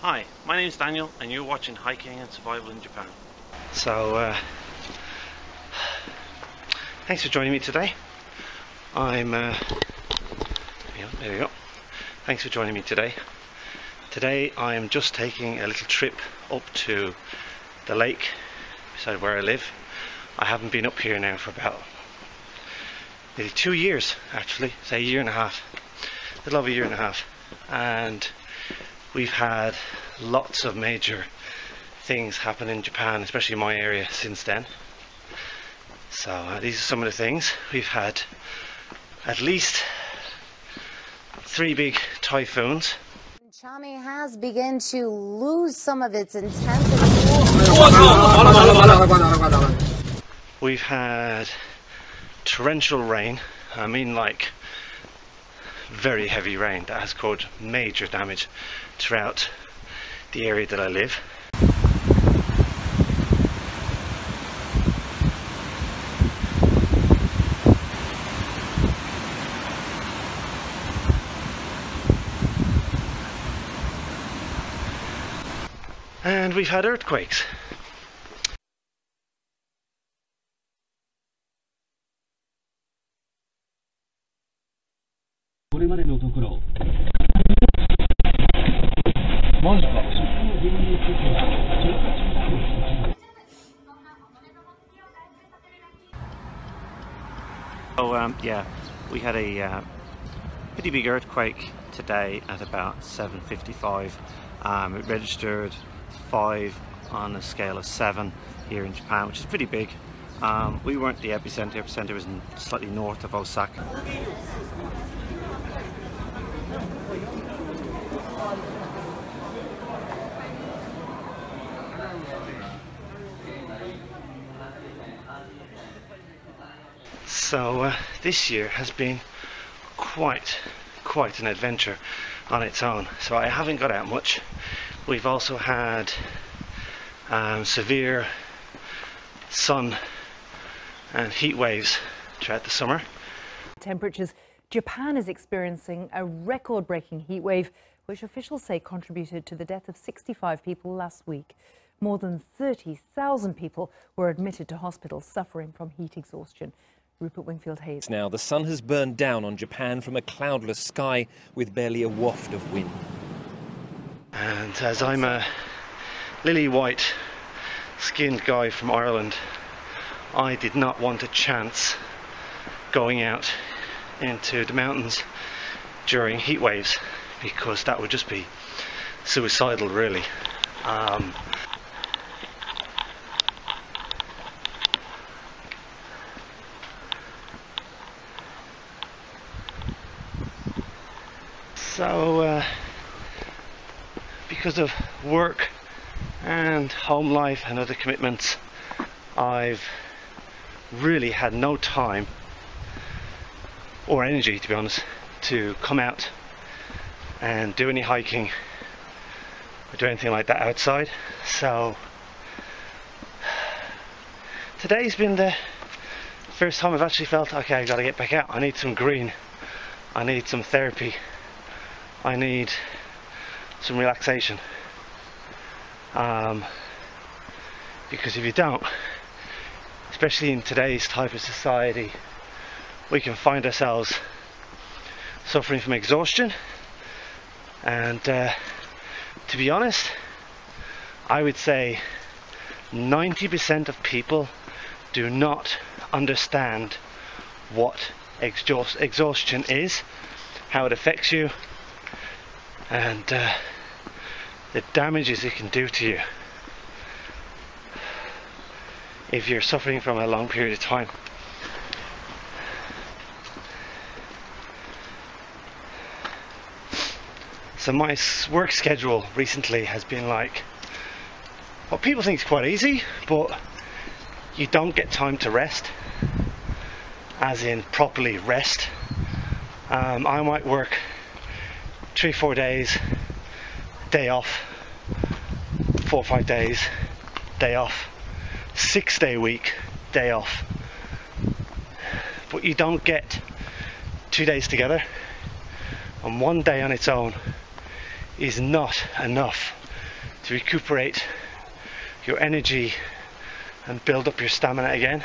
Hi, my name is Daniel and you're watching Hiking and Survival in Japan. Thanks for joining me today. There we go. Thanks for joining me today. Today I am just taking a little trip up to the lake beside where I live. I haven't been up here now for about nearly 2 years, actually, say a year and a half. A little over a year and a half. And we've had lots of major things happen in Japan, especially in my area, since then. So these are some of the things. We've had at least 3 big typhoons. Chami has begun to lose some of its intensity. We've had torrential rain, I mean like very heavy rain that has caused major damage throughout the area that I live. And we've had earthquakes. Yeah, we had a pretty big earthquake today at about 7:55. It registered 5 on a scale of 7 here in Japan, which is pretty big. We weren't the epicenter. The epicenter was slightly north of Osaka. So this year has been quite an adventure on its own. So I haven't got out much. We've also had severe sun and heat waves throughout the summer. Temperatures. Japan is experiencing a record-breaking heat wave, which officials say contributed to the death of 65 people last week. More than 30,000 people were admitted to hospitals suffering from heat exhaustion. Rupert Wingfield-Hayes. Now, the sun has burned down on Japan from a cloudless sky with barely a waft of wind. And as I'm a lily white skinned guy from Ireland, I did not want a chance going out into the mountains during heat waves, because that would just be suicidal, really. So because of work and home life and other commitments, I've really had no time or energy, to be honest, to come out and do any hiking or do anything like that outside. So today's been the first time I've actually felt, okay, I gotta get back out. I need some green, I need some therapy, I need some relaxation, because if you don't, especially in today's type of society, we can find ourselves suffering from exhaustion. And to be honest, I would say 90% of people do not understand what exhaustion is, how it affects you, and the damages it can do to you if you're suffering from a long period of time. So my work schedule recently has been like what people think is quite easy, but you don't get time to rest, as in properly rest. I might work 3-4 days, day off, 4 or 5 days, day off, 6-day week, day off. But you don't get 2 days together, and 1 day on its own is not enough to recuperate your energy and build up your stamina again.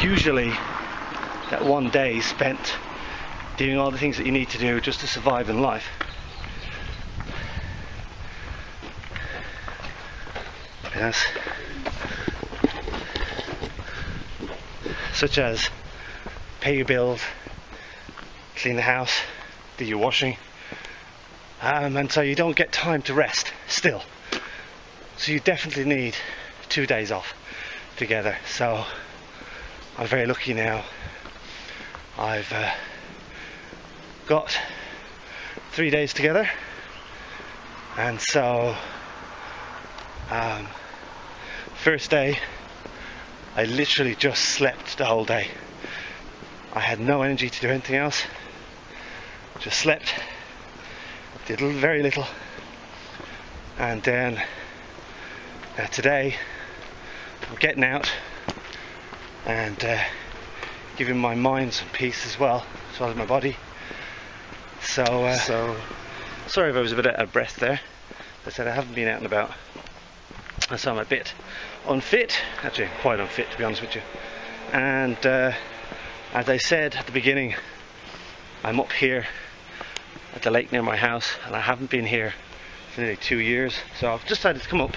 Usually that one day is spent doing all the things that you need to do just to survive in life. Yes. Such as pay your bills, clean the house, do your washing, and so you don't get time to rest still. So you definitely need 2 days off together. So I'm very lucky now. I've got 3 days together, and so first day I literally just slept the whole day. I had no energy to do anything else, just slept, did very little, and then today I'm getting out and giving my mind some peace as well as my body. So sorry if I was a bit out of breath there. As I said, I haven't been out and about, so I'm a bit unfit, actually quite unfit to be honest with you. And as I said at the beginning, I'm up here at the lake near my house, and I haven't been here for nearly 2 years, so I've decided to come up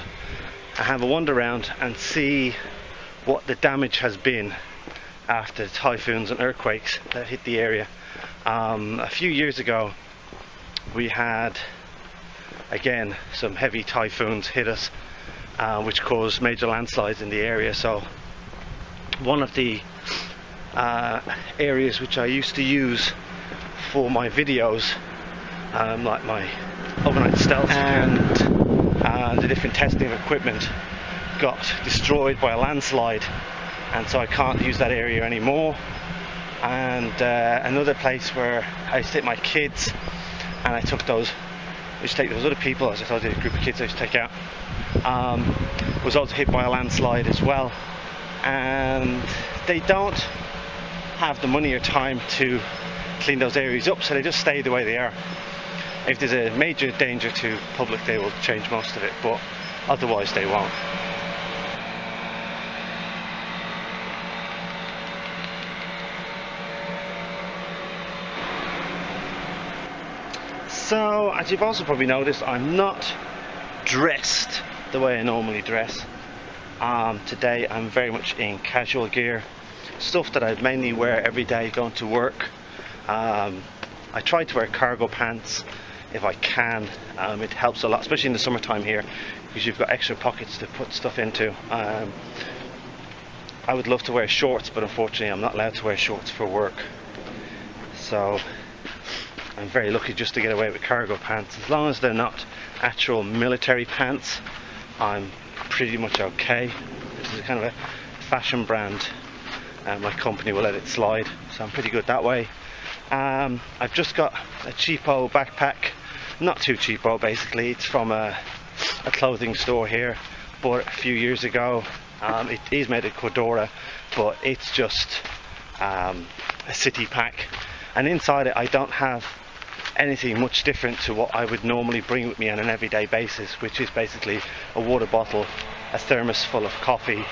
and have a wander around and see what the damage has been after the typhoons and earthquakes that hit the area. A few years ago we had again some heavy typhoons hit us, which caused major landslides in the area. So one of the areas which I used to use for my videos, like my overnight stealth and the different testing of equipment, got destroyed by a landslide, and so I can't use that area anymore. And another place where I used to take my kids, and I took those, I used to take those other people, as I told you, a group of kids I used to take out, was also hit by a landslide as well. And they don't have the money or time to clean those areas up, so they just stay the way they are. If there's a major danger to public, they will change most of it, but otherwise they won't. So, as you've also probably noticed, I'm not dressed the way I normally dress. Today I'm very much in casual gear, stuff that I mainly wear every day going to work. I try to wear cargo pants if I can. It helps a lot, especially in the summertime here, because you've got extra pockets to put stuff into. I would love to wear shorts, but unfortunately I'm not allowed to wear shorts for work. So I'm very lucky just to get away with cargo pants. As long as they're not actual military pants, I'm pretty much okay. This is kind of a fashion brand, and my company will let it slide, so I'm pretty good that way. I've just got a cheapo backpack, not too cheapo basically. It's from a clothing store here, bought it a few years ago. It is made of Cordura, but it's just a city pack, and inside it I don't have anything much different to what I would normally bring with me on an everyday basis, which is basically a water bottle, a thermos full of coffee.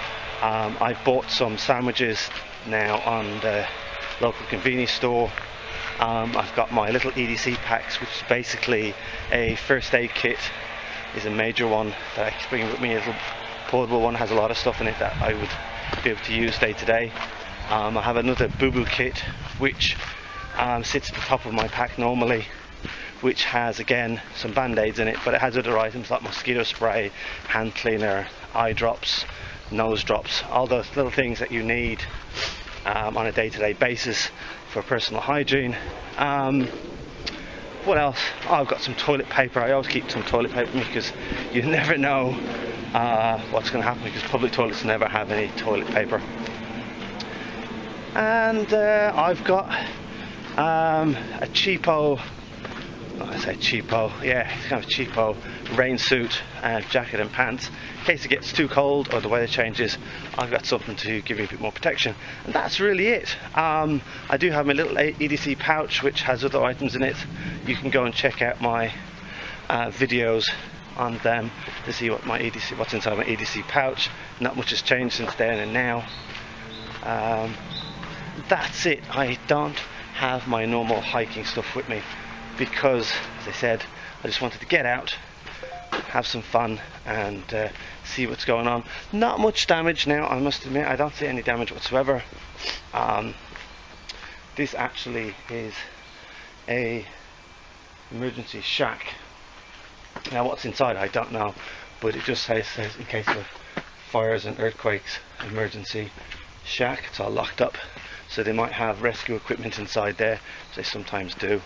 I've bought some sandwiches now on the local convenience store. I've got my little EDC packs, which is basically a first aid kit, is a major one that I bring with me. A little portable one, has a lot of stuff in it that I would be able to use day to day. I have another boo-boo kit which sits at the top of my pack normally, which has again some band-aids in it, but it has other items like mosquito spray, hand cleaner, eye drops, nose drops, all those little things that you need on a day-to-day basis for personal hygiene. What else? Oh, I've got some toilet paper. I always keep some toilet paper with me because you never know what's going to happen, because public toilets never have any toilet paper. And I've got a cheapo, I say cheapo, yeah, it's kind of cheapo rain suit, jacket and pants. In case it gets too cold or the weather changes, I've got something to give me a bit more protection. And that's really it. I do have my little EDC pouch which has other items in it. You can go and check out my videos on them to see what what's inside my EDC pouch. Not much has changed since then and now. That's it. I don't have my normal hiking stuff with me because, as I said, I just wanted to get out, have some fun, and see what's going on. Not much damage now, I must admit. I don't see any damage whatsoever. This actually is a emergency shack. Now what's inside I don't know, but it just says in case of fires and earthquakes, emergency shack. It's all locked up, so they might have rescue equipment inside there, as they sometimes do.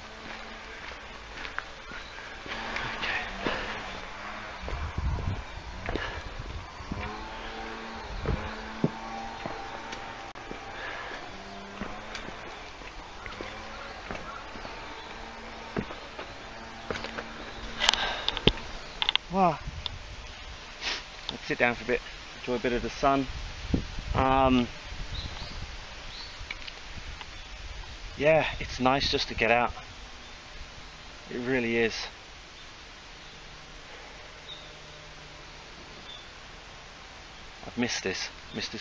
Wow. Let's sit down for a bit, enjoy a bit of the sun. Yeah, it's nice just to get out. It really is. I've missed this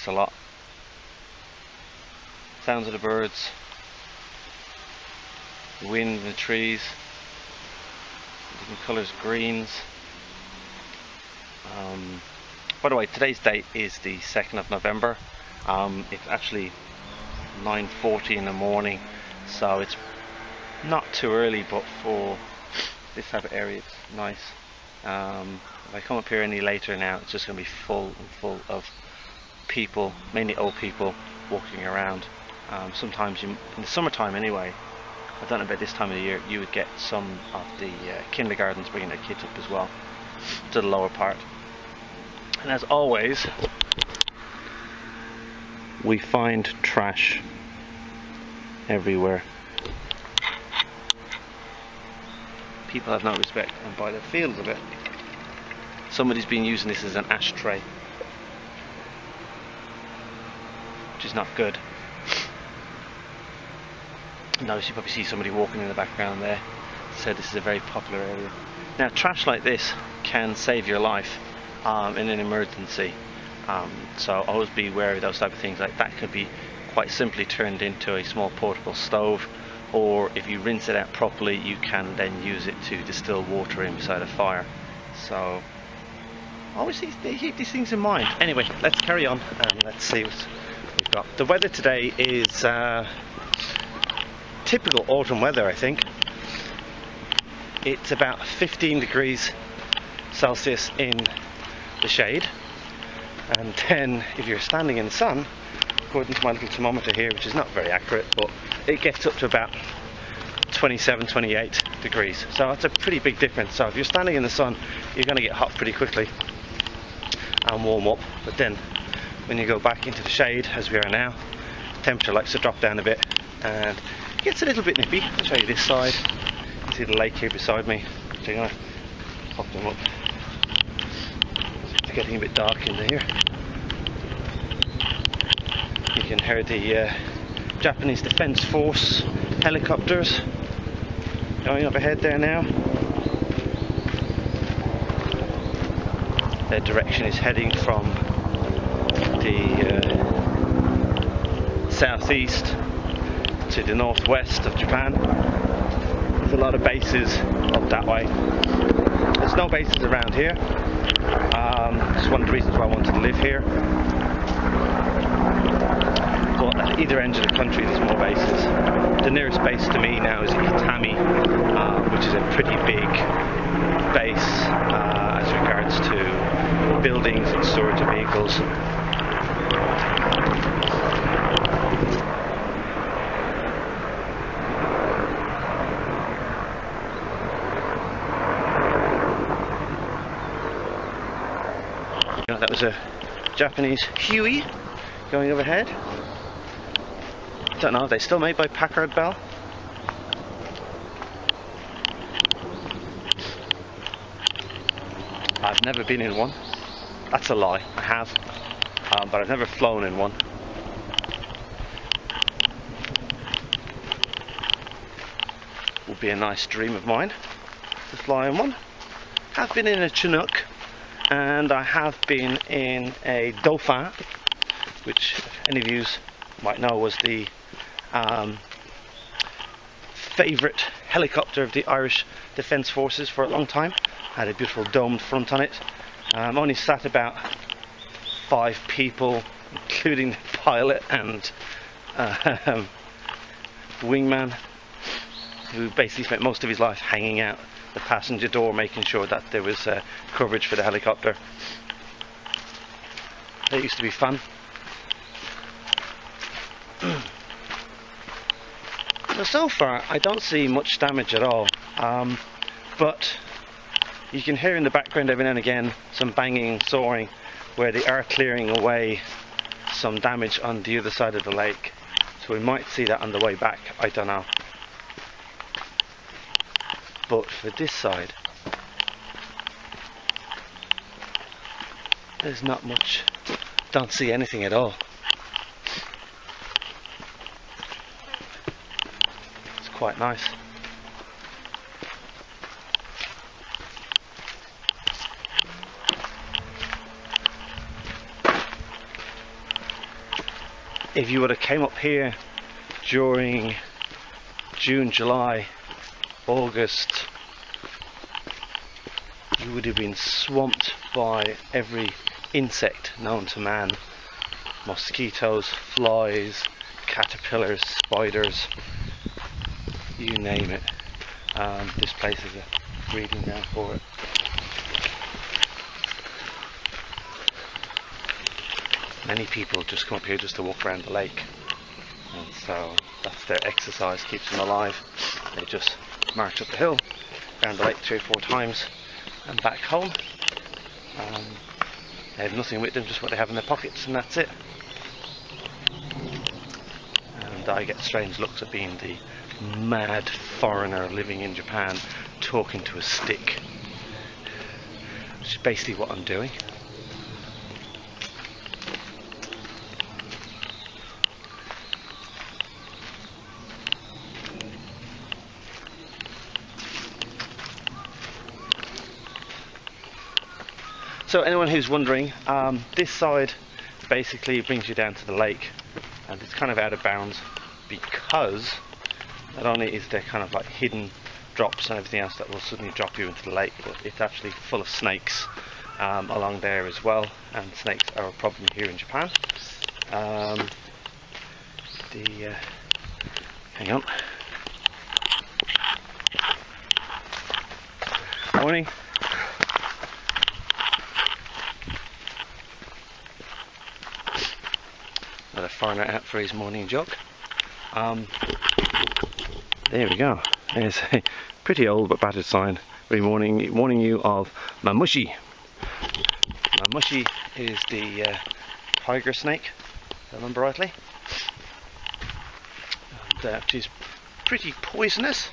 a lot. Sounds of the birds, the wind and the trees, different colours, greens. By the way, today's date is the 2nd of November. It's actually 9:40 in the morning, so it's not too early, but for this type of area it's nice. If I come up here any later now, it's just going to be full of people, mainly old people, walking around. Sometimes in the summertime anyway, I don't know about this time of the year, you would get some of the kindergartens bringing their kids up as well to the lower part. And as always, we find trash everywhere. People have no respect, and by the feels of it, somebody's been using this as an ashtray, which is not good. Notice you probably see somebody walking in the background there, so this is a very popular area. Now, trash like this can save your life in an emergency, so always be wary of those type of things. Like that could be quite simply turned into a small portable stove, or if you rinse it out properly, you can then use it to distill water inside a fire. So always keep these things in mind. Anyway, let's carry on and let's see what we've got. The weather today is typical autumn weather, I think. It's about 15 degrees Celsius in the shade, and then if you're standing in the sun, according to my little thermometer here, which is not very accurate, but it gets up to about 27, 28 degrees. So it's a pretty big difference. So if you're standing in the sun, you're going to get hot pretty quickly and warm up, but then when you go back into the shade, as we are now, the temperature likes to drop down a bit and it gets a little bit nippy. I'll show you this side. You can see the lake here beside me. So I'm going to pop them up. It's getting a bit dark in here. You can hear the Japanese Defense Force helicopters going up ahead there now. Their direction is heading from the southeast to the northwest of Japan. There's a lot of bases up that way. There's no bases around here. It's one of the reasons why I wanted to live here. But at either end of the country there's more bases. The nearest base to me now is Itami, which is a pretty big base as regards to buildings and storage of vehicles. That was a Japanese Huey going overhead. Don't know, are they still made by Packard Bell? I've never been in one. That's a lie, I have. But I've never flown in one. Would be a nice dream of mine to fly in one. have been in a Chinook, and I have been in a Dauphin, which any of you might know was the favourite helicopter of the Irish Defence Forces for a long time. Had a beautiful domed front on it. Only sat about 5 people, including the pilot and wingman, who basically spent most of his life hanging out the passenger door, making sure that there was coverage for the helicopter. It used to be fun. So far I don't see much damage at all, but you can hear in the background every now and again some banging and sawing where they are clearing away some damage on the other side of the lake, so we might see that on the way back, I don't know. But for this side there's not much, don't see anything at all. It's quite nice. If you would have came up here during June, July, August, you would have been swamped by every insect known to man. Mosquitoes, flies, caterpillars, spiders, you name it. This place is a breeding ground for it. Many people just come up here just to walk around the lake, and so that's their exercise, keeps them alive. They just march up the hill, around the lake 3 or 4 times and back home. They have nothing with them, just what they have in their pockets, and that's it. And I get strange looks at being the mad foreigner living in Japan talking to a stick, which is basically what I'm doing. So anyone who's wondering, this side basically brings you down to the lake, and it's kind of out of bounds because not only is there kind of like hidden drops and everything else that will suddenly drop you into the lake, but it's actually full of snakes along there as well, and snakes are a problem here in Japan. Hang on. Morning. Another foreigner out for his morning jog. There we go. There's a pretty old but battered sign warning you of mamushi. Mamushi is the tiger snake, if I remember rightly, and which is pretty poisonous.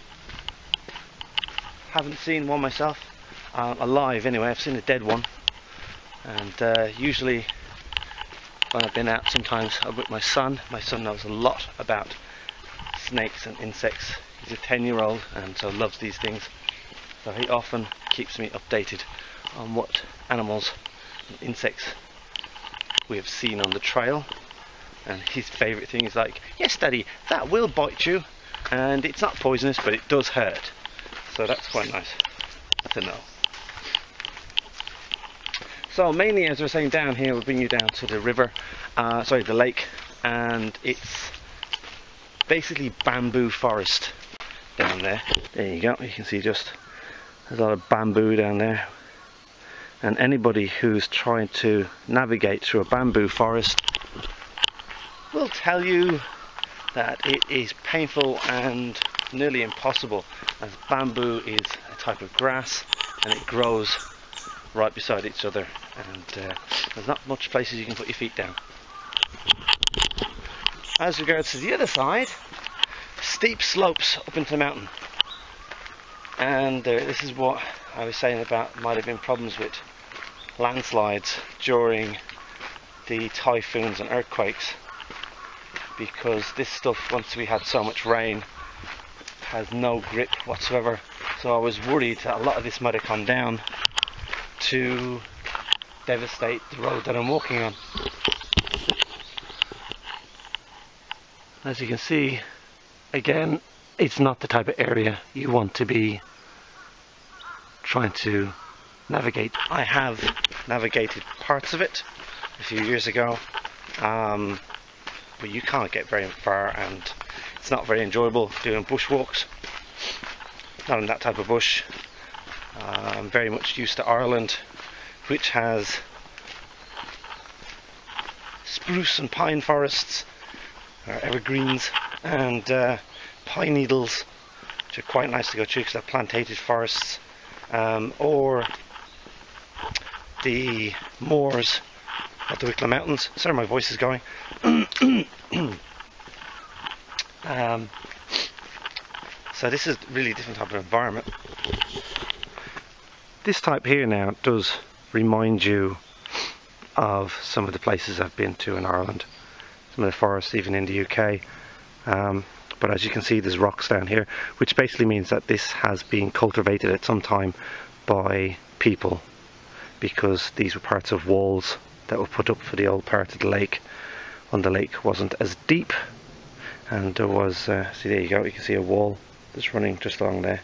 Haven't seen one myself, alive anyway. I've seen a dead one, and usually when I've been out, sometimes I'm with my son. My son knows a lot about snakes and insects. He's a 10-year-old and so loves these things. So he often keeps me updated on what animals and insects we have seen on the trail. And his favourite thing is like, yes daddy, that will bite you, and it's not poisonous but it does hurt. So that's quite nice to know. So mainly, as I was saying, down here we'll bring you down to the river, the lake, and it's basically bamboo forest down there. There you go, you can see just there's a lot of bamboo down there, and anybody who's trying to navigate through a bamboo forest will tell you that it is painful and nearly impossible, as bamboo is a type of grass and it grows right beside each other, and there's not much places you can put your feet down. As regards to the other side, steep slopes up into the mountain, and this is what I was saying about might have been problems with landslides during the typhoons and earthquakes, because this stuff, once we had so much rain, has no grip whatsoever. So I was worried that a lot of this might have come down to devastate the road that I'm walking on. As you can see, again, it's not the type of area you want to be trying to navigate. I have navigated parts of it a few years ago, but you can't get very far, and it's not very enjoyable doing bushwalks. Not in that type of bush. I'm very much used to Ireland, which has spruce and pine forests, or evergreens, and pine needles, which are quite nice to go through because they're plantated forests, or the moors of the Wicklow Mountains. Sorry, my voice is going. So this is really a different type of environment. This type here now does remind you of some of the places I've been to in Ireland, some of the forests even in the UK. But as you can see, there's rocks down here, which basically means that this has been cultivated at some time by people, because these were parts of walls that were put up for the old part of the lake when the lake wasn't as deep, and there was see, there you go, you can see a wall that's running just along there.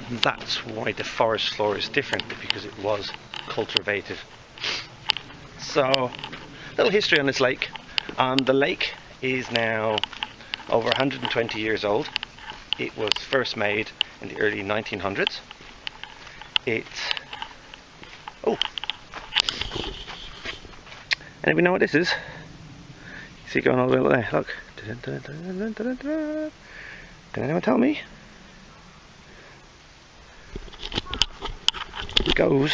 And that's why the forest floor is different, because it was cultivated. So, little history on this lake. The lake is now over 120 years old. It was first made in the early 1900s. Anybody know what this is? You see it going all the way up there, look. Can anyone tell me? It goes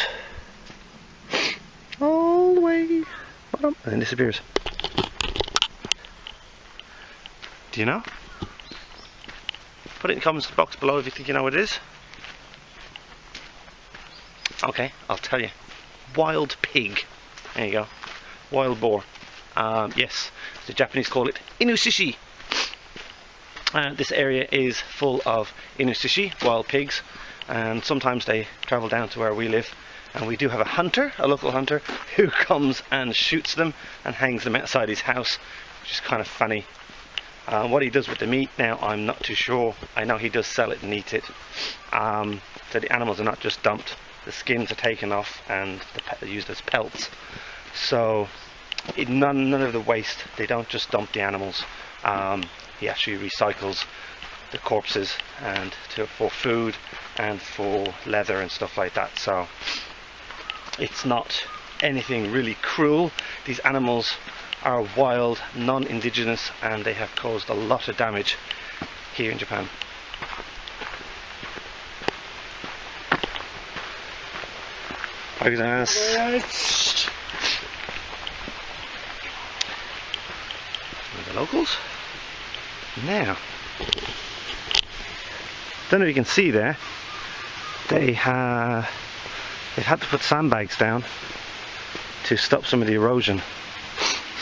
all the way bottom and then disappears. Do you know? Put it in the comments box below if you think you know what it is. Okay, I'll tell you. Wild pig. There you go. Wild boar. Yes, the Japanese call it inusishi. This area is full of inusishi, wild pigs, and sometimes they travel down to where we live, and we do have a hunter, a local hunter, who comes and shoots them and hangs them outside his house, which is kind of funny. What he does with the meat now, I'm not too sure. I know he does sell it and eat it. So the animals are not just dumped, the skins are taken off and they're used as pelts. So none of the waste, they don't just dump the animals. He actually recycles the corpses and for food and for leather and stuff like that. So it's not anything really cruel. These animals are wild, non-indigenous, and they have caused a lot of damage here in Japan. The locals. Now, don't know if you can see there, they've had to put sandbags down to stop some of the erosion.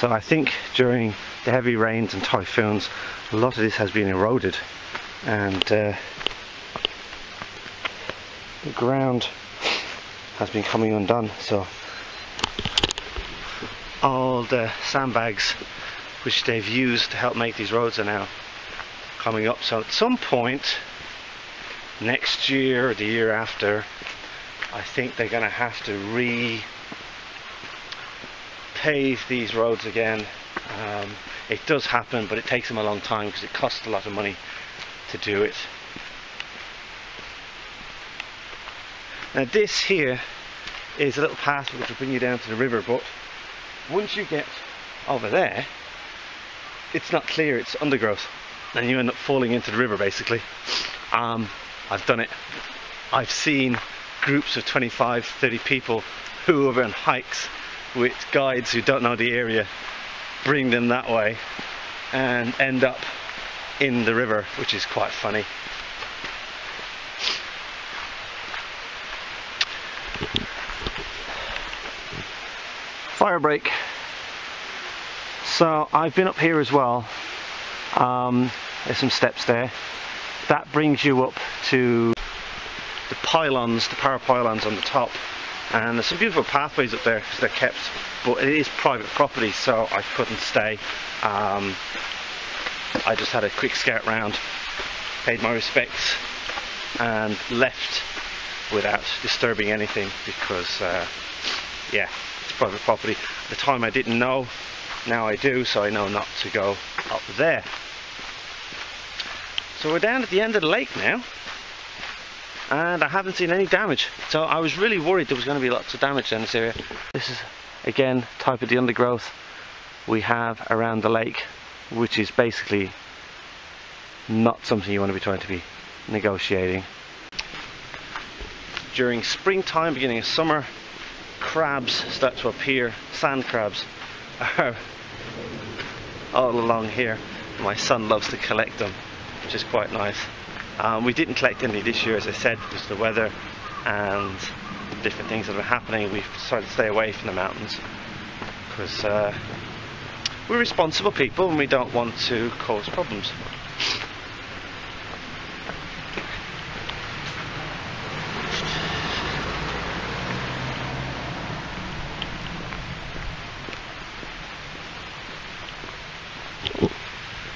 So I think during the heavy rains and typhoons, a lot of this has been eroded, and the ground has been coming undone. So all the sandbags which they've used to help make these roads are now coming up. So at some point next year or the year after, I think they're going to have to pave these roads again. It does happen, but it takes them a long time because it costs a lot of money to do it. Now this here is a little path which will bring you down to the river, but once you get over there, it's not clear, it's undergrowth, and you end up falling into the river basically. I've done it. I've seen groups of 25, 30 people who are on hikes with guides who don't know the area, bring them that way and end up in the river, which is quite funny. Fire break. So I've been up here as well. There's some steps there. That brings you up to the pylons, the power pylons on the top, and there's some beautiful pathways up there because they're kept, but it is private property, so I couldn't stay. I just had a quick scout round, paid my respects, and left without disturbing anything because yeah, it's private property. At the time I didn't know, now I do, so I know not to go up there. So we're down at the end of the lake now, and I haven't seen any damage, so I was really worried there was going to be lots of damage in this area. This is again type of the undergrowth we have around the lake, which is basically not something you want to be trying to be negotiating. During springtime, beginning of summer, crabs start to appear. Sand crabs are all along here. My son loves to collect them, which is quite nice. We didn't collect any this year, as I said, because of the weather and different things that are happening. We've decided to stay away from the mountains because we're responsible people and we don't want to cause problems.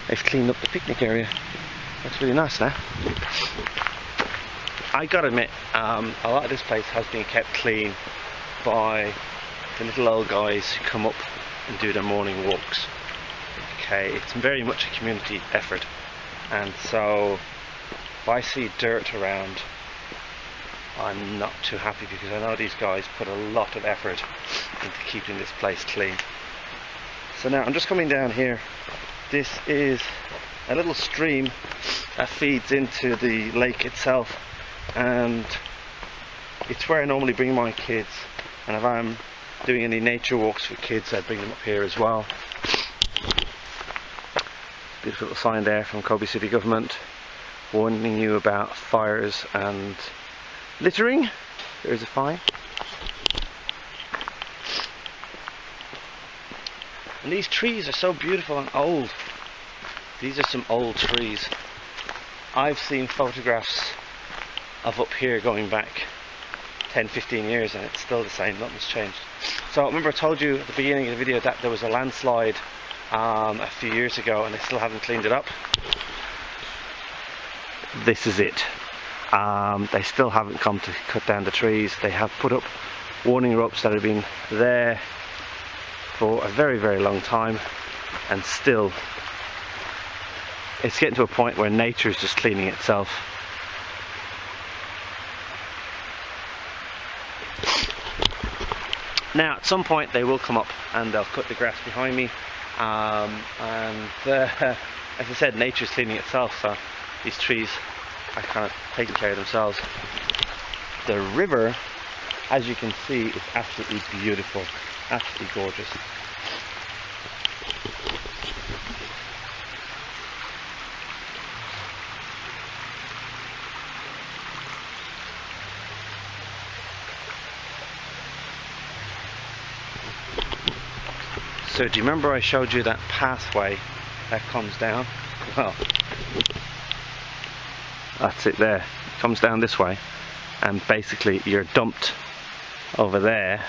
They've cleaned up the picnic area. Looks really nice now. I gotta admit, a lot of this place has been kept clean by the little old guys who come up and do their morning walks. Okay, it's very much a community effort, and so if I see dirt around, I'm not too happy because I know these guys put a lot of effort into keeping this place clean. So now I'm just coming down here. This is a little stream that feeds into the lake itself, and it's where I normally bring my kids, and if I'm doing any nature walks for kids I bring them up here as well. Beautiful little sign there from Kobe City Government warning you about fires and littering. There is a fine. And these trees are so beautiful and old. These are some old trees. I've seen photographs of up here going back 10-15 years and it's still the same, nothing's changed. So remember I told you at the beginning of the video that there was a landslide a few years ago and they still haven't cleaned it up. This is it. They still haven't come to cut down the trees. They have put up warning ropes that have been there for a very, very long time, and still it's getting to a point where nature is just cleaning itself. Now at some point they will come up and they'll cut the grass behind me, and as I said, nature is cleaning itself, so these trees are kind of taking care of themselves. The river, as you can see, is absolutely beautiful. Absolutely gorgeous. So do you remember I showed you that pathway that comes down? Well, that's it there. It comes down this way and basically you're dumped over there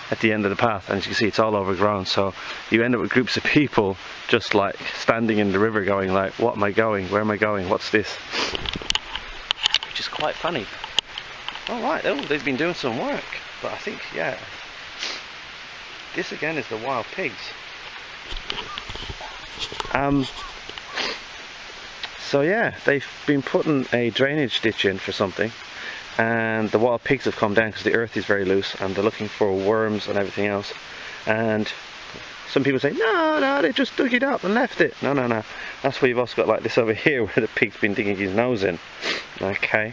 at the end of the path, and as you can see it's all overgrown, so you end up with groups of people just like standing in the river going like, what am I going, where am I going, what's this? Which is quite funny. Alright, oh, they've been doing some work, but I think, yeah, this again is the wild pigs. So yeah, they've been putting a drainage ditch in for something, and the wild pigs have come down because the earth is very loose and they're looking for worms and everything else. And some people say, no, they just dug it up and left it. No. That's why you've also got like this over here where the pig's been digging his nose in. Okay.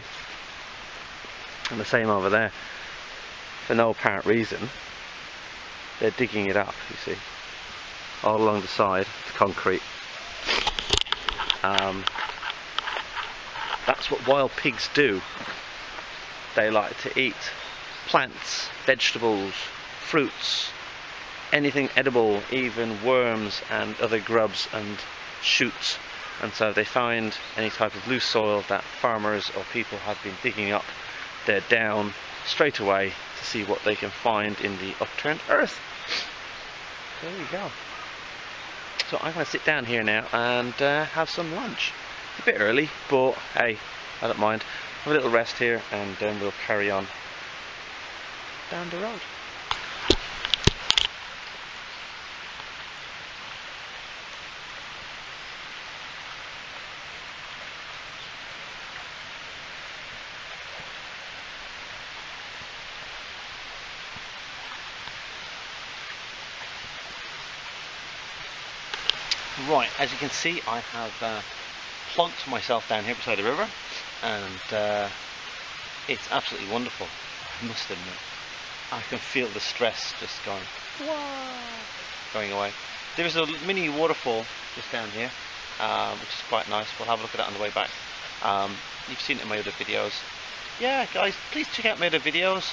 And the same over there. For no apparent reason, they're digging it up, you see. All along the side, the concrete. That's what wild pigs do. They like to eat plants, vegetables, fruits, anything edible, even worms and other grubs and shoots. and so they find any type of loose soil that farmers or people have been digging up. They're down straight away to see what they can find in the upturned earth. There we go. So I'm going to sit down here now and have some lunch. It's a bit early, but hey, I don't mind. Have a little rest here and then we'll carry on down the road. Right, as you can see, I have plonked myself down here beside the river, and it's absolutely wonderful, I must admit. I can feel the stress just going away. There's a mini waterfall just down here, which is quite nice. We'll have a look at that on the way back. You've seen it in my other videos. Yeah, guys, please check out my other videos,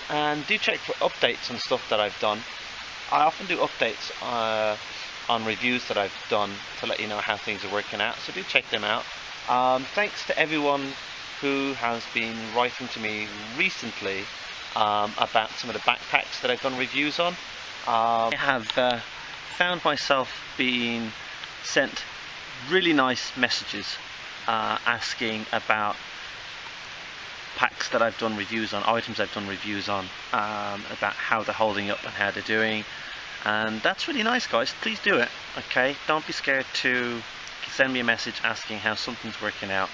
and do check for updates on stuff that I've done. I often do updates on reviews that I've done to let you know how things are working out, so do check them out. Thanks to everyone who has been writing to me recently about some of the backpacks that I've done reviews on. I have found myself being sent really nice messages asking about packs that I've done reviews on, items I've done reviews on, about how they're holding up and how they're doing, and that's really nice, guys. Please do it, okay? Don't be scared to send me a message asking how something's working out,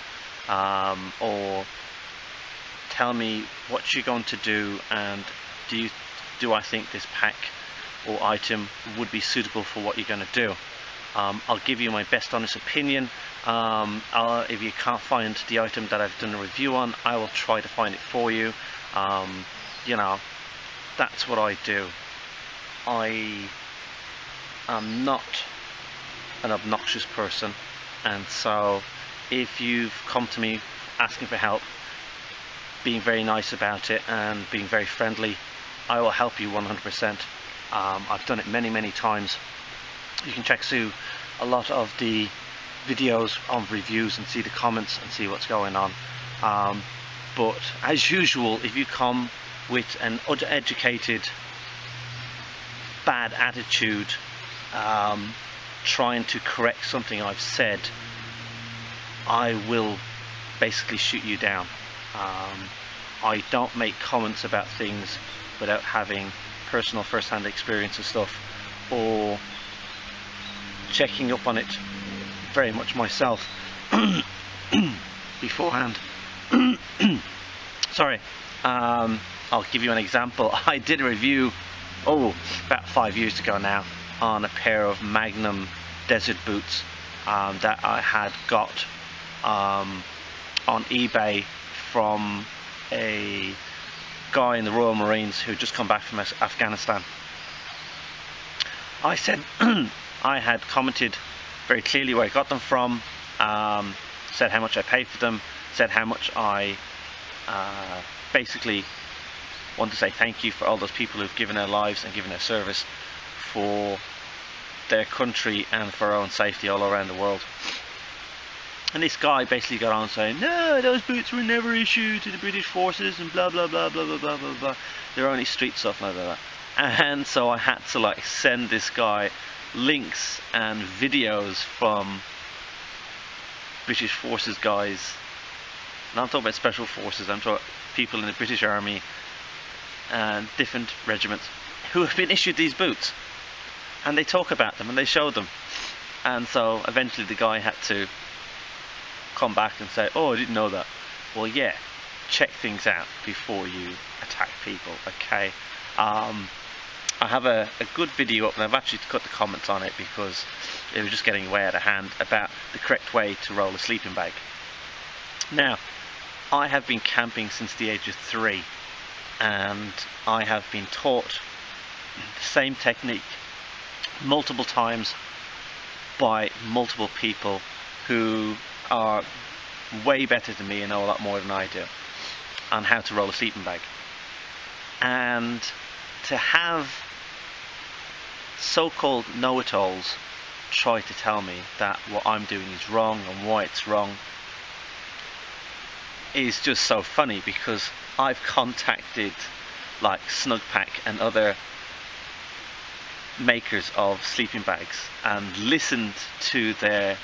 or tell me what you're going to do, and do I think this pack or item would be suitable for what you're going to do. I'll give you my best honest opinion. If you can't find the item that I've done a review on, I will try to find it for you. You know, that's what I do. I am not an obnoxious person, and so if you've come to me asking for help, being very nice about it and being very friendly, I will help you 100%. I've done it many times. You can check through a lot of the videos on reviews and see the comments and see what's going on, but as usual, if you come with an uneducated, bad attitude, trying to correct something I've said, I will basically shoot you down. I don't make comments about things without having personal first-hand experience of stuff, or checking up on it very much myself beforehand. Sorry. I'll give you an example. I did a review about 5 years ago now on a pair of Magnum desert boots that I had got on eBay from a guy in the Royal Marines who had just come back from Afghanistan. I said I had commented very clearly where I got them from, said how much I paid for them, said how much I basically want to say thank you for all those people who've given their lives and given their service for their country and for our own safety all around the world. And this guy basically got on saying, no, those boots were never issued to the British forces and blah blah blah blah blah blah blah blah. They're only street stuff, blah blah blah. And so I had to like send this guy links and videos from British forces guys. And I'm talking about special forces, I'm talking about people in the British Army and different regiments who have been issued these boots, and they talk about them and they show them. And so eventually the guy had to come back and say, oh, I didn't know that. Well, yeah, check things out before you attack people, okay? I have a good video up, and I've actually cut the comments on it because it was just getting way out of hand, about the correct way to roll a sleeping bag. Now, I have been camping since the age of 3, and I have been taught the same technique multiple times by multiple people who are way better than me and know a lot more than I do on how to roll a sleeping bag. And to have so-called know-it-alls try to tell me that what I'm doing is wrong and why it's wrong is just so funny, because I've contacted like Snugpak and other makers of sleeping bags and listened to their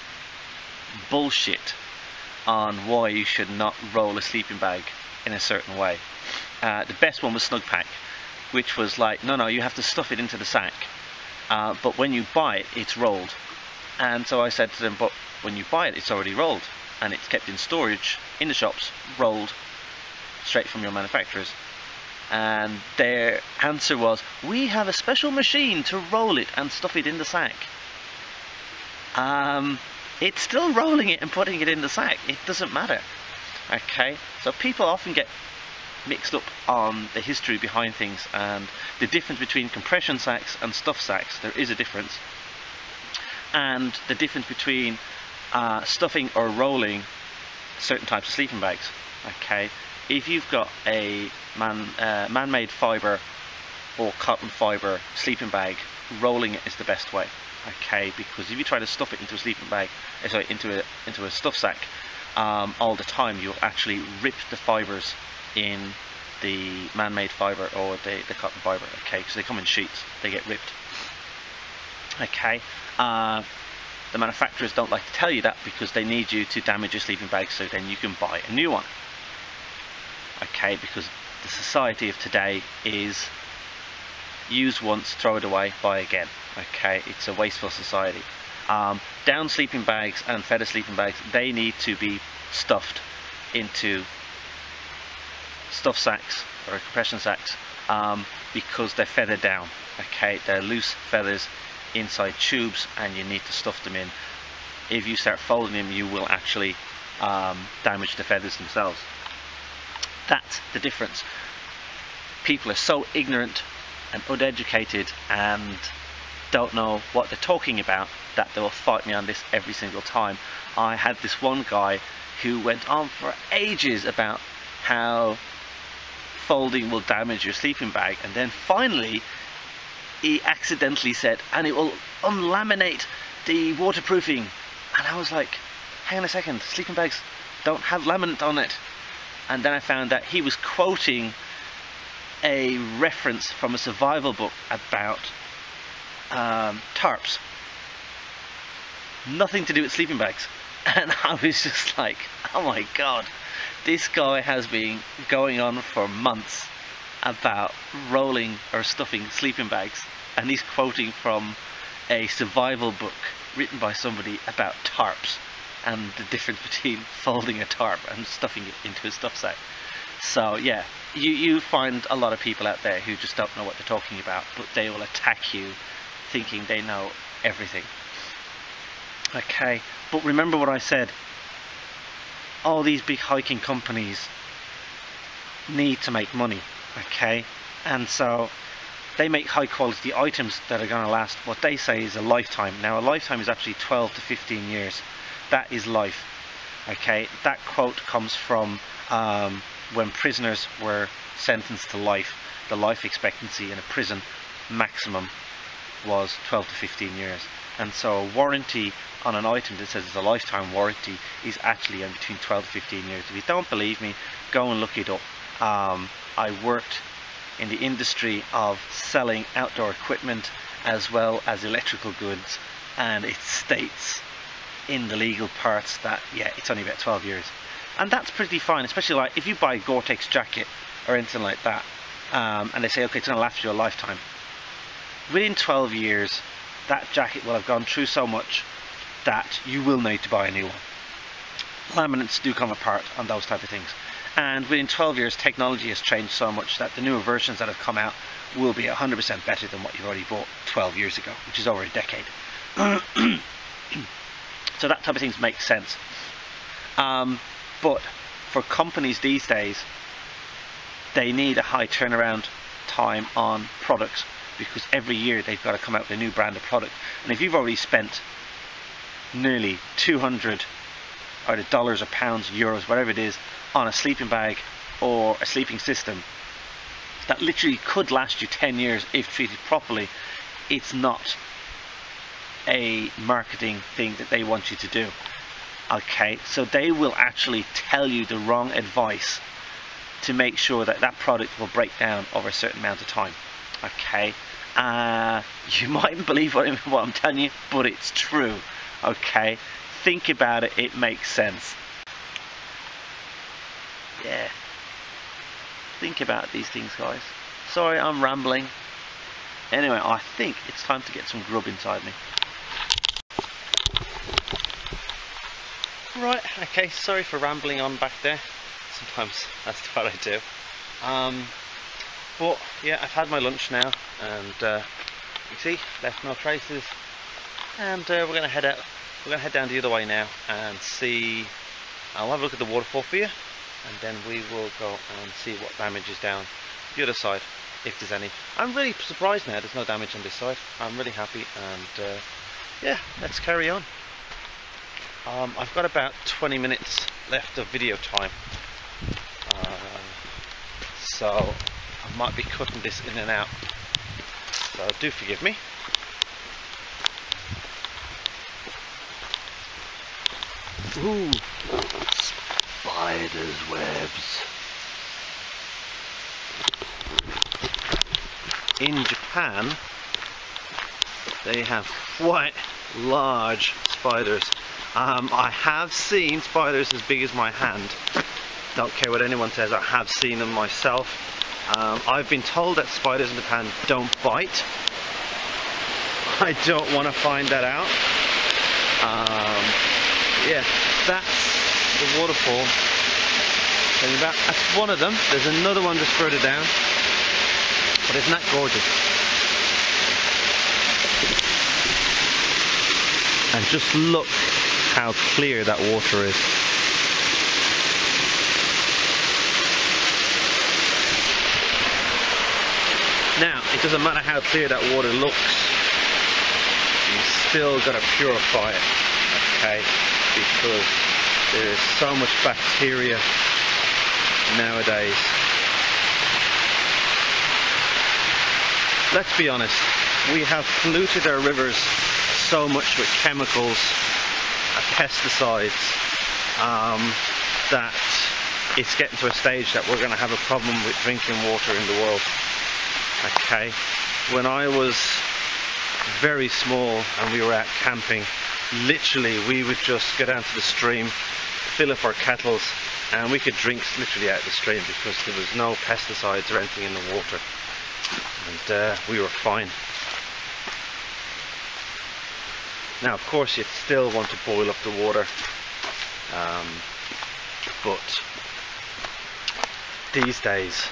bullshit on why you should not roll a sleeping bag in a certain way. The best one was Snugpak, which was like, no, you have to stuff it into the sack, but when you buy it, it's rolled. And so I said to them, but when you buy it, it's already rolled, and it's kept in storage in the shops, rolled straight from your manufacturers. And their answer was, we have a special machine to roll it and stuff it in the sack. It's still rolling it and putting it in the sack. It doesn't matter. Okay, so people often get mixed up on the history behind things and the difference between compression sacks and stuff sacks. There is a difference. And the difference between stuffing or rolling certain types of sleeping bags. Okay, if you've got a man-made fibre or cotton fibre sleeping bag, rolling it is the best way. Okay, because if you try to stuff it into a sleeping bag, sorry, into a stuff sack all the time, you'll actually rip the fibres in the man-made fibre or the cotton fibre. Okay, because they come in sheets, they get ripped. Okay, the manufacturers don't like to tell you that because they need you to damage your sleeping bag so then you can buy a new one. Okay, because the society of today is use once, throw it away, buy again. Okay, it's a wasteful society. Down sleeping bags and feather sleeping bags, they need to be stuffed into stuff sacks or compression sacks because they're feathered down. Okay, they're loose feathers inside tubes and you need to stuff them in. If you start folding them, you will actually damage the feathers themselves. That's the difference. People are so ignorant and uneducated and don't know what they're talking about that they will fight me on this every single time. I had this one guy who went on for ages about how folding will damage your sleeping bag, and then finally he accidentally said, and it will unlaminate the waterproofing. And I was like, hang on a second, sleeping bags don't have laminate on it. And then I found that he was quoting a reference from a survival book about tarps. Nothing to do with sleeping bags. And I was just like, oh my god, this guy has been going on for months about rolling or stuffing sleeping bags, and he's quoting from a survival book written by somebody about tarps and the difference between folding a tarp and stuffing it into a stuff sack. So yeah, you find a lot of people out there who just don't know what they're talking about, but they will attack you thinking they know everything. Okay, but remember what I said, all these big hiking companies need to make money, okay, and so they make high quality items that are going to last what they say is a lifetime. Now a lifetime is actually 12 to 15 years. That is life. Okay, that quote comes from when prisoners were sentenced to life. The life expectancy in a prison maximum was 12 to 15 years, and so a warranty on an item that says it's a lifetime warranty is actually in between 12 to 15 years. If you don't believe me, go and look it up. I worked in the industry of selling outdoor equipment as well as electrical goods, and it states in the legal parts that yeah, it's only about 12 years, and that's pretty fine, especially like if you buy a Gore-Tex jacket or anything like that, and they say okay, it's going to last you a lifetime. Within 12 years that jacket will have gone through so much that you will need to buy a new one. Laminates do come apart on those type of things, and within 12 years technology has changed so much that the newer versions that have come out will be 100% better than what you've already bought 12 years ago, which is over a decade. So that type of things make sense. But for companies these days, they need a high turnaround time on products because every year they've got to come out with a new brand of product. And if you've already spent nearly 200 either dollars or pounds, euros, whatever it is, on a sleeping bag or a sleeping system that literally could last you 10 years if treated properly, it's not a marketing thing that they want you to do. Okay, so they will actually tell you the wrong advice to make sure that that product will break down over a certain amount of time. Okay, you mightn't believe what I'm telling you, but it's true. Okay, think about it, it makes sense. Yeah, think about these things, guys. Sorry, I'm rambling. Anyway, I think it's time to get some grub inside me. Right, okay, sorry for rambling on back there. Sometimes that's what I do. But yeah, I've had my lunch now, and you see, left no traces. And we're gonna head out. We're gonna head down the other way now and see. I'll have a look at the waterfall for you, and then we will go and see what damage is down the other side, if there's any. I'm really surprised now there's no damage on this side. I'm really happy, and yeah, let's carry on. I've got about 20 minutes left of video time, so I might be cutting this in and out, so do forgive me. Ooh, spiders' webs. In Japan, they have quite large spiders. I have seen spiders as big as my hand. Don't care what anyone says, I have seen them myself. I've been told that spiders in Japan don't bite. I don't want to find that out. Yeah, that's the waterfall. That's one of them. There's another one just further down. But isn't that gorgeous? And just look how clear that water is. Now, it doesn't matter how clear that water looks, you've still got to purify it, okay? Because there is so much bacteria nowadays. Let's be honest, we have polluted our rivers so much with chemicals, pesticides, that it's getting to a stage that we're going to have a problem with drinking water in the world. Okay, when I was very small and we were out camping, literally we would just go down to the stream, fill up our kettles, and we could drink literally out of the stream because there was no pesticides or anything in the water, and we were fine. Now, of course, you'd still want to boil up the water, but these days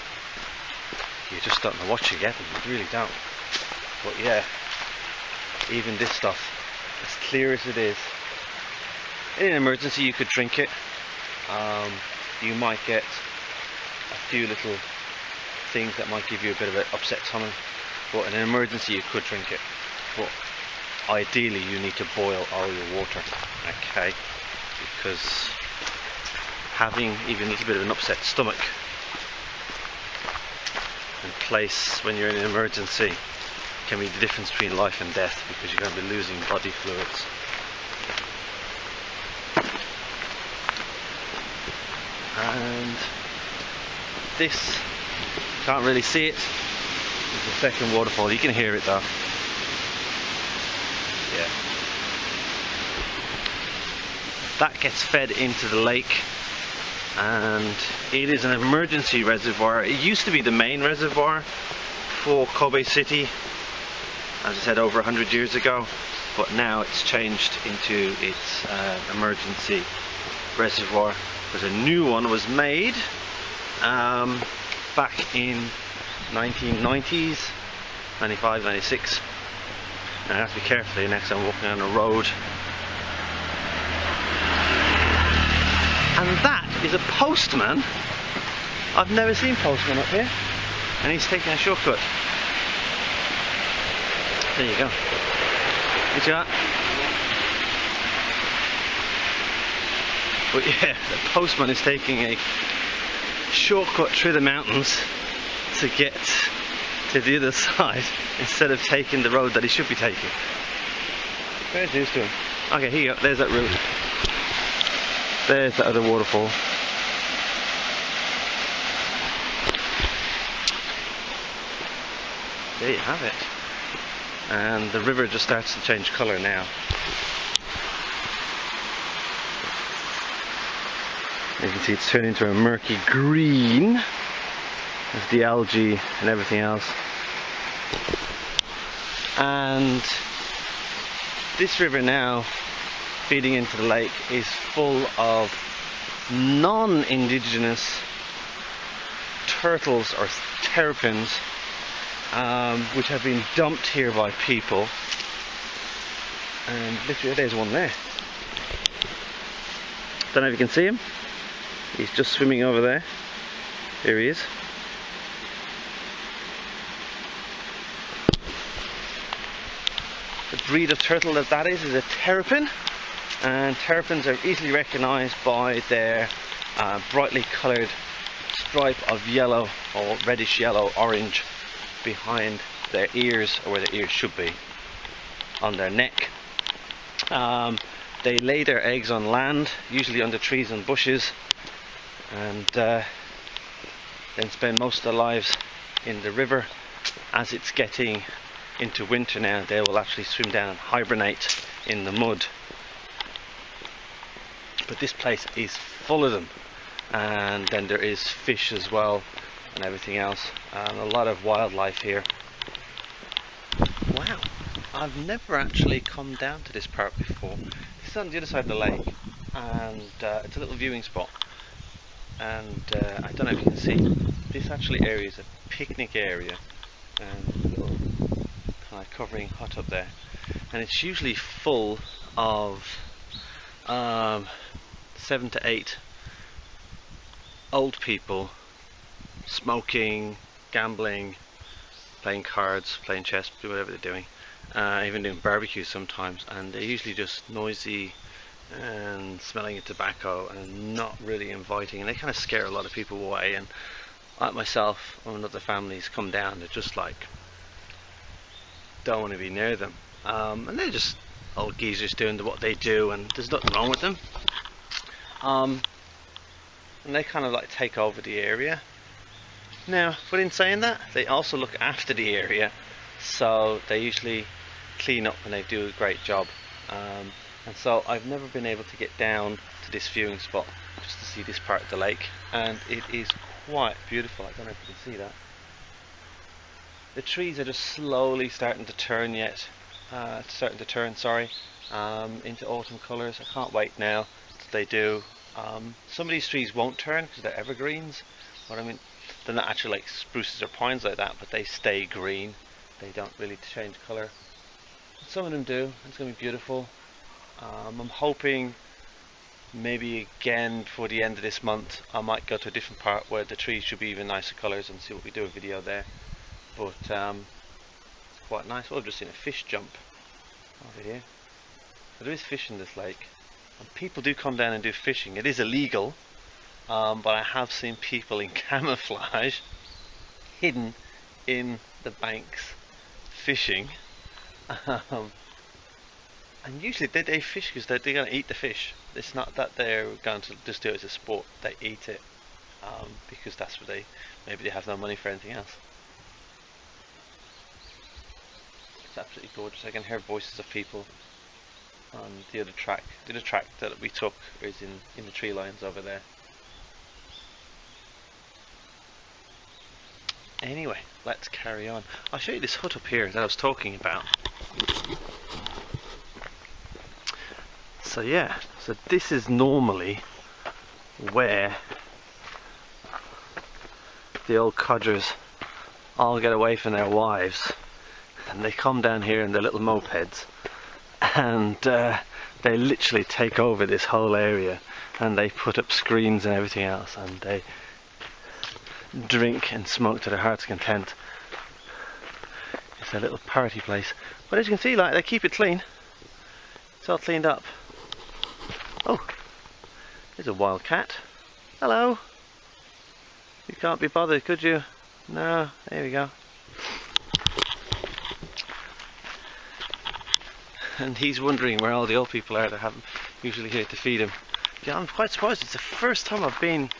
you just don't know what you're getting. You really don't. But yeah, even this stuff, as clear as it is, in an emergency you could drink it. You might get a few little things that might give you a bit of an upset tummy, but in an emergency you could drink it. But ideally you need to boil all your water, okay? Because having even a little bit of an upset stomach in place when you're in an emergency can be the difference between life and death, because you're going to be losing body fluids. And this, can't really see it, is the second waterfall. You can hear it though. Yeah. That gets fed into the lake, and it is an emergency reservoir. It used to be the main reservoir for Kobe City, as I said, over 100 years ago, but now it's changed into its emergency reservoir, because a new one was made back in 1990s, 95, 96. Now I have to be careful here next, I'm walking on a road. And that is a postman. I've never seen postman up here, and he's taking a shortcut. There you go. You see that? But yeah, the postman is taking a shortcut through the mountains to get to the other side instead of taking the road that he should be taking. Where's news to him? Okay, here you go. There's that route. There's that other waterfall. There you have it. And the river just starts to change colour now. You can see it's turned into a murky green. There's the algae and everything else. And this river now, feeding into the lake, is full of non-indigenous turtles or terrapins, which have been dumped here by people. And literally, there's one there. Don't know if you can see him. He's just swimming over there. Here he is. The breed of turtle that is a terrapin, and terrapins are easily recognised by their brightly coloured stripe of yellow or reddish yellow orange behind their ears, or where their ears should be, on their neck. They lay their eggs on land, usually under trees and bushes, and then spend most of their lives in the river. As it's getting into winter now, they will actually swim down and hibernate in the mud. But this place is full of them, and then there is fish as well and everything else, and a lot of wildlife here. Wow, I've never actually come down to this part before. This is on the other side of the lake, and it's a little viewing spot, and I don't know if you can see, this actually area is a picnic area, and a little kind of covering hut up there, and it's usually full of 7 to 8 old people smoking, gambling, playing cards, playing chess, do whatever they're doing, even doing barbecues sometimes, and they're usually just noisy and smelling of tobacco and not really inviting, and they kind of scare a lot of people away. And like myself and other families come down, they're just like, don't want to be near them, and they're just old geezers doing what they do, and there's nothing wrong with them, and they kind of like take over the area. Now, but in saying that, they also look after the area, so they usually clean up and they do a great job. And so I've never been able to get down to this viewing spot just to see this part of the lake, and it is quite beautiful. I don't know if you can see that. The trees are just slowly starting to turn into autumn colours. I can't wait now till they do. Some of these trees won't turn because they're evergreens. What I mean, they're not actually like spruces or pines like that, but they stay green. They don't really change colour. Some of them do. It's going to be beautiful. I'm hoping maybe again before the end of this month I might go to a different part where the trees should be even nicer colours and see what we do a video there. But it's quite nice. Oh, I've just seen a fish jump over here. But there is fish in this lake, and people do come down and do fishing. It is illegal, but I have seen people in camouflage hidden in the banks fishing. And usually they fish because they're going to eat the fish. It's not that they're going to just do it as a sport. They eat it because that's what maybe they have no money for anything else. It's absolutely gorgeous. I can hear voices of people on the other track. The other track that we took is in the tree lines over there. Anyway, let's carry on. I'll show you this hut up here that I was talking about. So yeah, so this is normally where the old codgers all get away from their wives, and they come down here in their little mopeds, and they literally take over this whole area, and they put up screens and everything else, and they drink and smoke to their heart's content. It's a little party place, but as you can see, like, they keep it clean. It's all cleaned up. Oh, there's a wild cat. Hello. You can't be bothered, could you? No, there we go. and he's wondering where all the old people are that haven't usually here to feed him. Yeah, I'm quite surprised. It's the first time I've been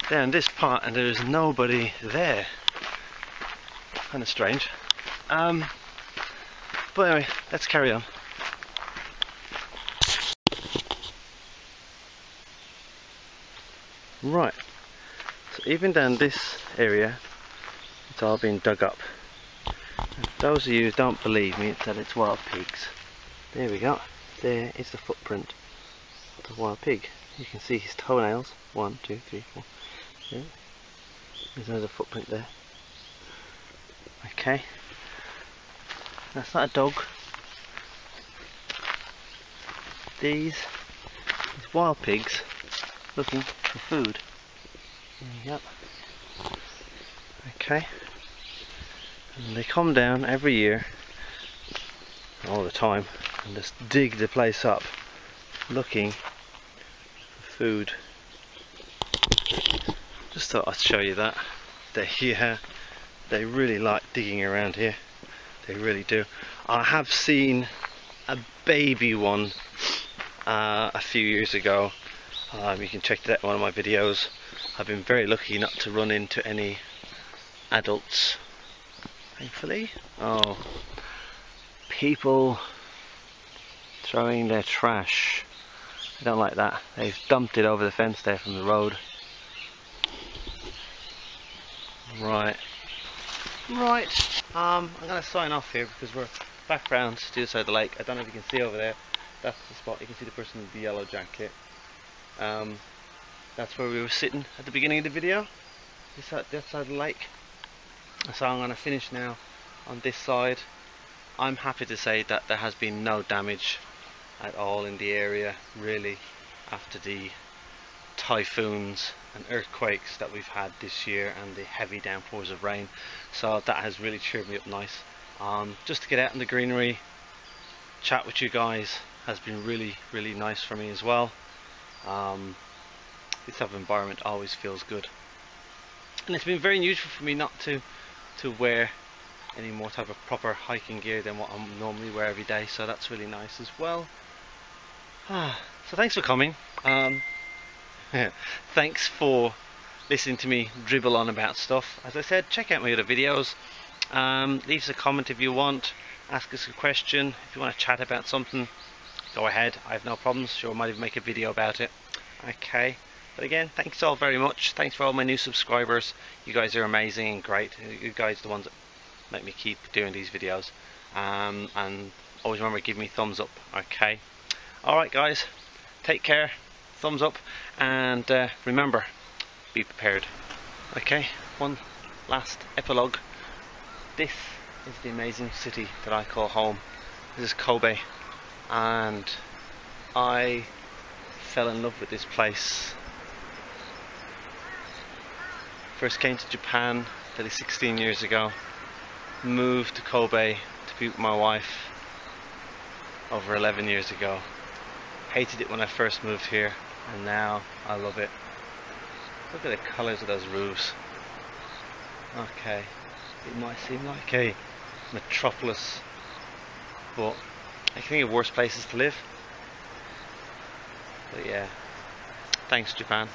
down this part and there's nobody there. Kind of strange. But anyway, let's carry on. Right, so even down this area, it's all been dug up. And those of you who don't believe me that it's wild pigs, there we go. There is the footprint of the wild pig. You can see his toenails. 1, 2, 3, 4. Yeah. There's another footprint there. Okay. That's not a dog. These wild pigs looking for food. Yep. Okay. And they come down every year, all the time, and just dig the place up, looking for food. Just thought I'd show you that. They're here. They really like digging around here. They really do. I have seen a baby one a few years ago. You can check that out in one of my videos. I've been very lucky not to run into any adults, thankfully. Oh, people throwing their trash. I don't like that. They've dumped it over the fence there from the road. Right. I'm going to sign off here because we're back round to the other side of the lake. I don't know if you can see over there. That's the spot. You can see the person with the yellow jacket. That's where we were sitting at the beginning of the video. That side of the lake. So I'm going to finish now on this side. I'm happy to say that there has been no damage at all in the area, really, after the typhoons and earthquakes that we've had this year and the heavy downpours of rain. So that has really cheered me up nice. Just to get out in the greenery, chat with you guys has been really, really nice for me as well. This type of environment always feels good, and it's been very unusual for me not to wear any more type of proper hiking gear than what I normally wear every day, so that's really nice as well. So thanks for coming. Thanks for listening to me dribble on about stuff. As I said, check out my other videos. Leave us a comment if you want, ask us a question. If you want to chat about something, go ahead, I have no problems. Sure, I might even make a video about it. Okay, but again, thanks all very much. Thanks for all my new subscribers. You guys are amazing and great. You guys are the ones that make me keep doing these videos. And always remember, give me thumbs up. Okay, alright guys, take care, thumbs up, and remember, be prepared. Okay, one last epilogue. This is the amazing city that I call home. This is Kobe, and I fell in love with this place. First came to Japan nearly 16 years ago, moved to Kobe to be with my wife over 11 years ago. Hated it when I first moved here, and now I love it. Look at the colours of those roofs. Okay, it might seem like a metropolis, but I can think of worse places to live. But yeah, thanks Japan.